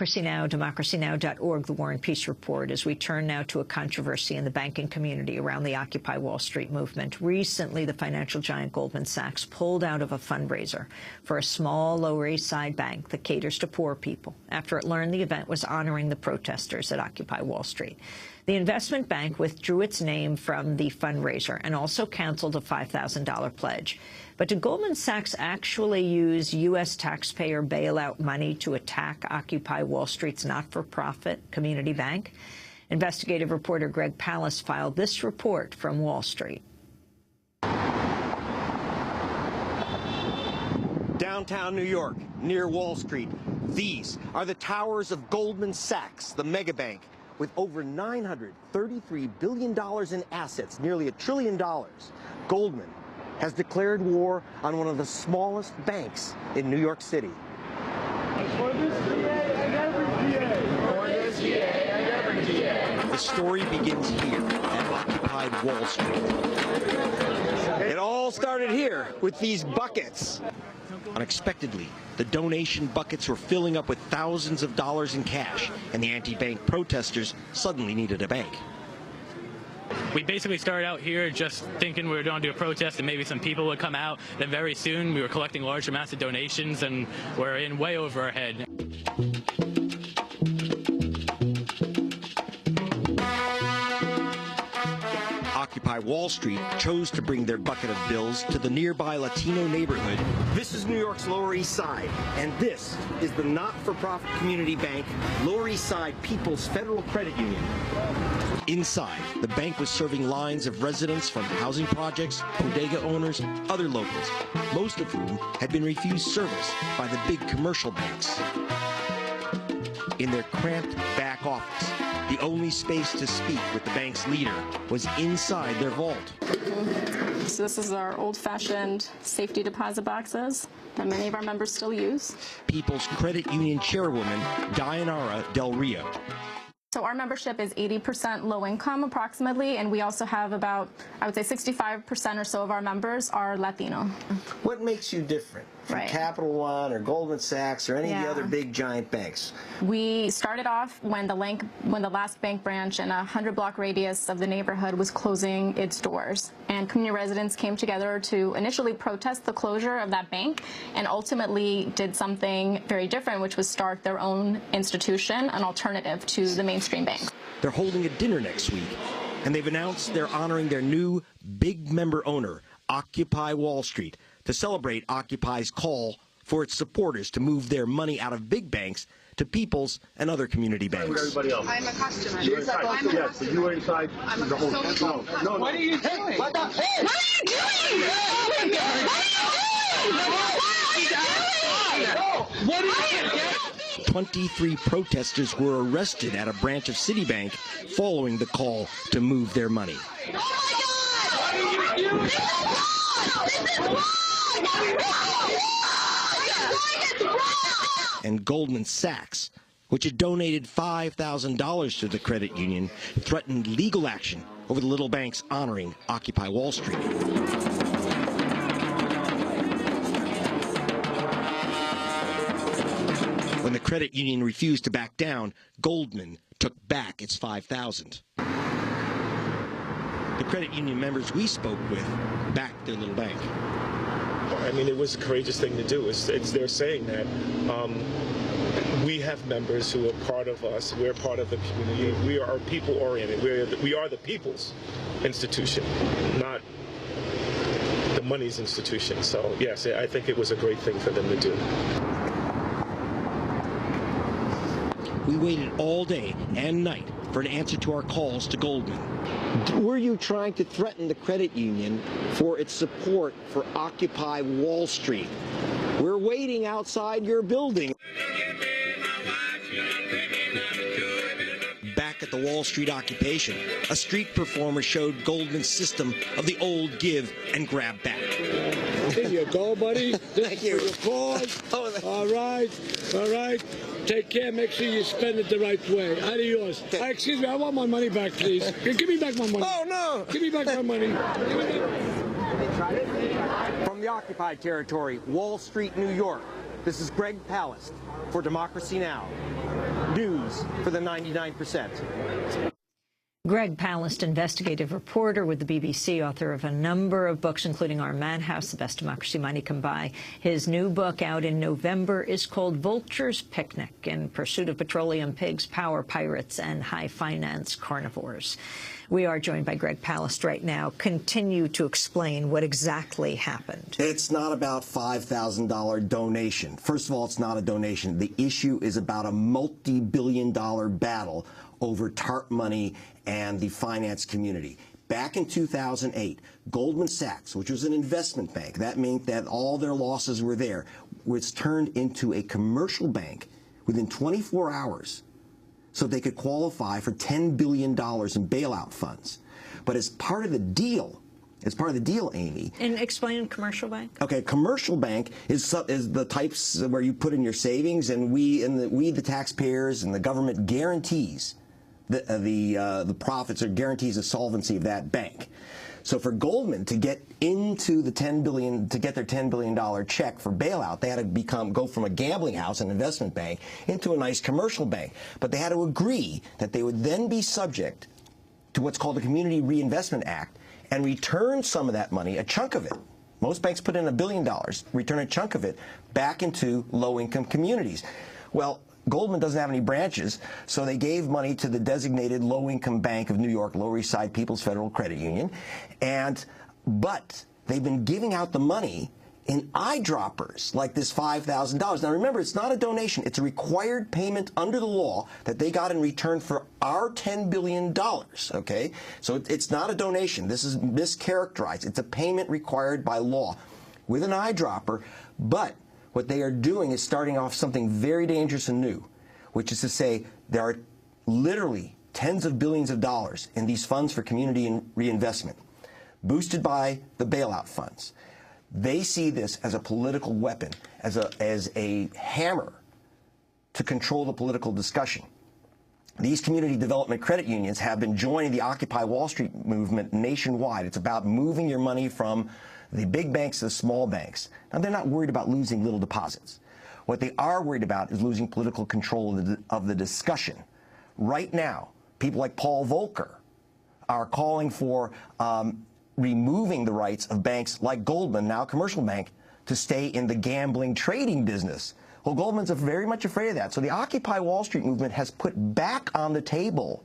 Democracy Now!, democracynow.org, The War and Peace Report, as we turn now to a controversy in the banking community around the Occupy Wall Street movement. Recently, the financial giant Goldman Sachs pulled out of a fundraiser for a small Lower East Side bank that caters to poor people after it learned the event was honoring the protesters at Occupy Wall Street. The investment bank withdrew its name from the fundraiser and also canceled a $5,000 pledge. But did Goldman Sachs actually use U.S. taxpayer bailout money to attack Occupy Wall Street's not-for-profit community bank? Investigative reporter Greg Palast filed this report from Wall Street. Downtown New York, near Wall Street, these are the towers of Goldman Sachs, the mega bank, with over $933 billion in assets, nearly $1 trillion. Goldman has declared war on one of the smallest banks in New York City. The story begins here at occupied Wall Street. It all started here with these buckets. Unexpectedly, the donation buckets were filling up with thousands of dollars in cash, and the anti-bank protesters suddenly needed a bank. We basically started out here just thinking we were going to do a protest and maybe some people would come out. Then very soon we were collecting large amounts of donations and we're in way over our head. Occupy Wall Street chose to bring their bucket of bills to the nearby Latino neighborhood. This is New York's Lower East Side, and this is the not-for-profit community bank, Lower East Side People's Federal Credit Union. Inside, the bank was serving lines of residents from housing projects, bodega owners, other locals, most of whom had been refused service by the big commercial banks. In their cramped back office, the only space to speak with the bank's leader was inside their vault. So this is our old-fashioned safety deposit boxes that many of our members still use. People's Credit Union chairwoman, Dayanara Del Rio. So our membership is 80% low income approximately, and we also have about, I would say 65% or so of our members are Latino. What makes you different from Capital One or Goldman Sachs or any of the other big giant banks? We started off when the last bank branch in a 100-block radius of the neighborhood was closing its doors. And community residents came together to initially protest the closure of that bank and ultimately did something very different, which was start their own institution, an alternative to the mainstream bank. They're holding a dinner next week, and they've announced they're honoring their new big member owner, Occupy Wall Street, to celebrate Occupy's call for its supporters to move their money out of big banks to People's and other community banks. I'm a customer. Yes, but you were inside the whole No. What are you doing? What are you doing? What are you doing? 23 protesters were arrested at a branch of Citibank following the call to move their money. And Goldman Sachs, which had donated $5,000 to the credit union, threatened legal action over the little bank's honoring Occupy Wall Street. When the credit union refused to back down, Goldman took back its $5,000. The credit union members we spoke with backed their little bank. I mean, it was a courageous thing to do. They're saying that we have members who are part of us. We're part of the community. We are people-oriented. We are the people's institution, not the money's institution. So, yes, I think it was a great thing for them to do. We waited all day and night for an answer to our calls to Goldman. Were you trying to threaten the credit union for its support for Occupy Wall Street? We're waiting outside your building. Back at the Wall Street occupation, a street performer showed Goldman's system of the old give and grab back. Here you go, buddy. Thank you. For your cause. All right. Take care. Make sure you spend it the right way. Adios. Okay. Excuse me. I want my money back, please. Give me back my money. Oh, no. Give me back my money. From the occupied territory, Wall Street, New York, this is Greg Palast for Democracy Now! news for the 99%. Greg Palast, investigative reporter with the BBC, author of a number of books, including Our Madhouse, The Best Democracy Money Can Buy. His new book out in November is called Vulture's Picnic: In Pursuit of Petroleum Pigs, Power Pirates, and High Finance Carnivores. We are joined by Greg Palast right now. Continue to explain what exactly happened. It's not about $5,000 donation. First of all, it's not a donation. The issue is about a multi-billion-dollar battle over TARP money and the finance community. Back in 2008, Goldman Sachs, which was an investment bank, that meant that all their losses were there, was turned into a commercial bank within 24 hours so they could qualify for $10 billion in bailout funds. But as part of the deal, Amy. And explain commercial bank. Okay, commercial bank is the types where you put in your savings, and we, the taxpayers, and the government guarantees the profits or guarantees the solvency of that bank. So for Goldman to get into the $10 billion, to get their $10 billion check for bailout, they had to go from a gambling house, an investment bank, into a nice commercial bank. But they had to agree that they would then be subject to what's called the Community Reinvestment Act and return some of that money, a chunk of it. Most banks put in $1 billion, return a chunk of it back into low-income communities. Well, Goldman doesn't have any branches, so they gave money to the designated low-income bank of New York, Lower East Side People's Federal Credit Union, but they've been giving out the money in eyedroppers like this $5,000. Now remember, it's not a donation. It's a required payment under the law that they got in return for our $10 billion, okay? So it's not a donation. This is mischaracterized. It's a payment required by law with an eyedropper, but what they are doing is starting off something very dangerous and new, which is to say there are literally tens of billions of dollars in these funds for community reinvestment, boosted by the bailout funds. They see this as a political weapon, as a hammer to control the political discussion. These community development credit unions have been joining the Occupy Wall Street movement nationwide. It's about moving your money from the big banks to the small banks. Now, they're not worried about losing little deposits. What they are worried about is losing political control of the discussion. Right now, people like Paul Volcker are calling for removing the rights of banks like Goldman, now a commercial bank, to stay in the gambling trading business. Well, Goldman's very much afraid of that. So the Occupy Wall Street movement has put back on the table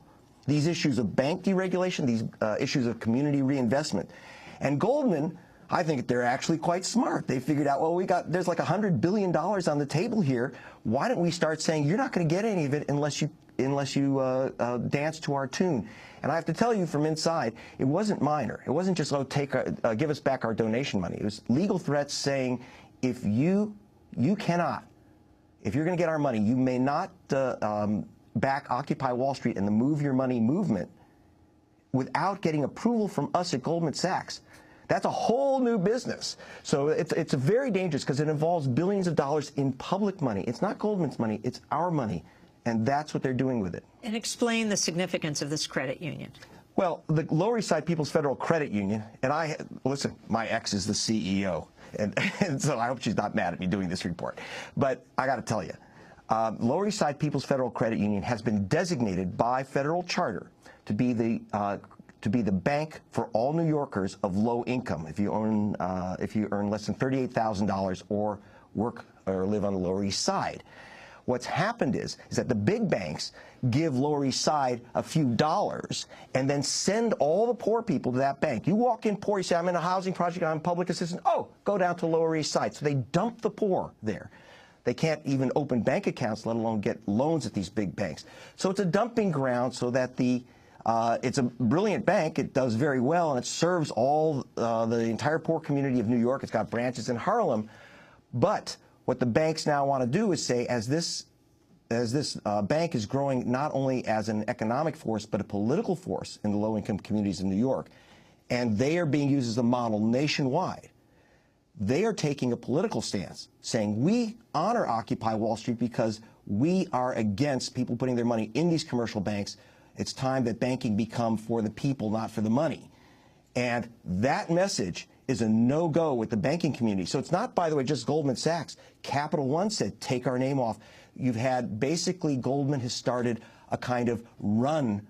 these issues of bank deregulation, these issues of community reinvestment. And Goldman, I think they're actually quite smart. They figured out, well, there's like $100 billion on the table here. Why don't we start saying you're not going to get any of it unless you dance to our tune? And I have to tell you from inside, it wasn't minor. It wasn't just, give us back our donation money. It was legal threats saying, if you cannot, if you're going to get our money, you may not back Occupy Wall Street and the Move Your Money movement without getting approval from us at Goldman Sachs. That's a whole new business. So it's very dangerous because it involves billions of dollars in public money. It's not Goldman's money, it's our money. And that's what they're doing with it. And explain the significance of this credit union. Well, the Lower East Side People's Federal Credit Union, and listen, my ex is the CEO, and so I hope she's not mad at me doing this report. But I got to tell you, Lower East Side People's Federal Credit Union has been designated by federal charter to be the bank for all New Yorkers of low income. If you earn less than $38,000 or work or live on the Lower East Side. What's happened is that the big banks give Lower East Side a few dollars and then send all the poor people to that bank. You walk in poor, you say, I'm in a housing project, I'm public assistance. Oh, go down to Lower East Side. So they dump the poor there. They can't even open bank accounts, let alone get loans at these big banks. So it's a dumping ground so that it's a brilliant bank. It does very well, and it serves all the entire poor community of New York. It's got branches in Harlem. But what the banks now want to do is say, as this bank is growing not only as an economic force, but a political force in the low-income communities of New York, and they are being used as a model nationwide, they are taking a political stance, saying we honor Occupy Wall Street because we are against people putting their money in these commercial banks. It's time that banking become for the people, not for the money. And that message is a no-go with the banking community. So it's not, by the way, just Goldman Sachs. Capital One said, take our name off. you've had basically Goldman has started a kind of run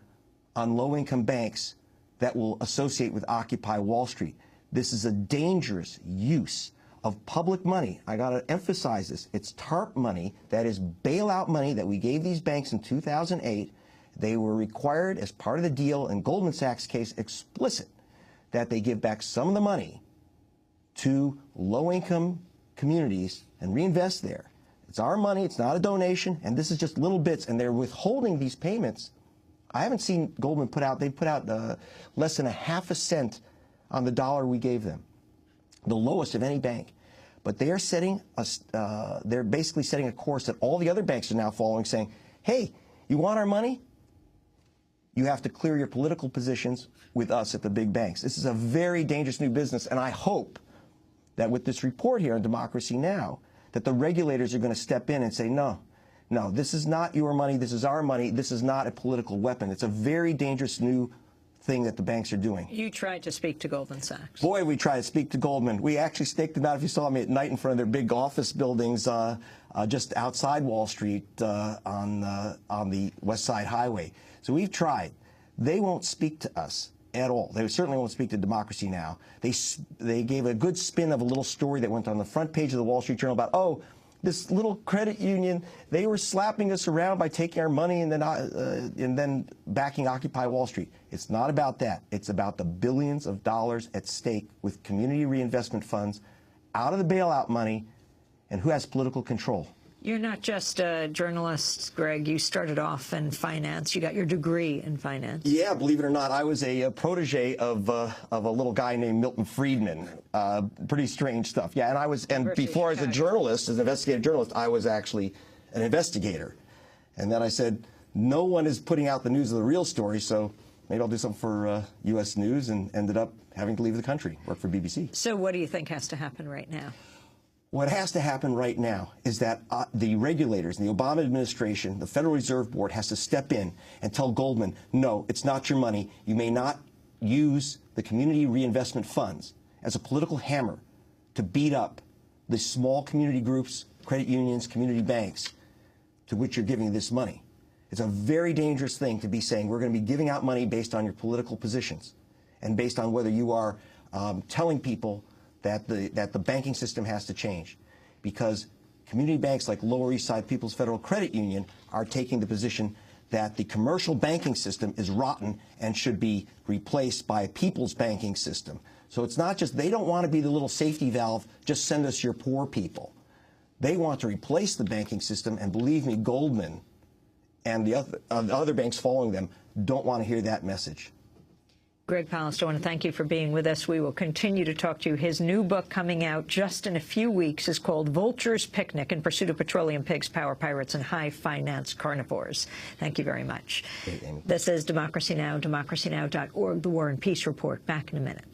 on low-income banks that will associate with Occupy Wall Street. This is a dangerous use of public money. I got to emphasize this. It's TARP money, that is bailout money that we gave these banks in 2008. They were required as part of the deal, in Goldman Sachs' case, explicit, that they give back some of the money to low-income communities and reinvest there. It's our money, it's not a donation, and this is just little bits, and they're withholding these payments. I haven't seen Goldman put out, they put out less than a half a cent on the dollar we gave them, the lowest of any bank. But they are setting they're basically setting a course that all the other banks are now following, saying, hey, you want our money? You have to clear your political positions with us at the big banks. This is a very dangerous new business, and I hope that with this report here on Democracy Now!, that the regulators are going to step in and say, no, this is not your money, this is our money, this is not a political weapon. It's a very dangerous new thing that the banks are doing. You tried to speak to Goldman Sachs. Boy, we tried to speak to Goldman. We actually staked them out, if you saw me at night, in front of their big office buildings just outside Wall Street on the West Side Highway. So we've tried. They won't speak to us at all. They certainly won't speak to Democracy Now! They gave a good spin of a little story that went on the front page of the Wall Street Journal about, oh, this little credit union, they were slapping us around by taking our money and then backing Occupy Wall Street. It's not about that. It's about the billions of dollars at stake with community reinvestment funds out of the bailout money, and who has political control. You're not just a journalist, Greg. You started off in finance. You got your degree in finance. Yeah, believe it or not, I was a protege of a little guy named Milton Friedman. Pretty strange stuff. Yeah, and before as a journalist, as an investigative journalist, I was actually an investigator. And then I said, no one is putting out the news of the real story, so maybe I'll do something for U.S. News, and ended up having to leave the country, work for BBC. So what do you think has to happen right now? What has to happen right now is that the regulators, the Obama administration, the Federal Reserve Board has to step in and tell Goldman, no, it's not your money. You may not use the community reinvestment funds as a political hammer to beat up the small community groups, credit unions, community banks to which you're giving this money. It's a very dangerous thing to be saying we're going to be giving out money based on your political positions and based on whether you are telling people that the banking system has to change, because community banks like Lower East Side People's Federal Credit Union are taking the position that the commercial banking system is rotten and should be replaced by a people's banking system. So it's not just they don't want to be the little safety valve, just send us your poor people. They want to replace the banking system, and believe me, Goldman and the other banks following them don't want to hear that message. Greg Palast, I want to thank you for being with us. We will continue to talk to you. His new book coming out just in a few weeks is called Vulture's Picnic: In Pursuit of Petroleum Pigs, Power Pirates, and High Finance Carnivores. Thank you very much. This is Democracy Now!, democracynow.org, The War and Peace Report. Back in a minute.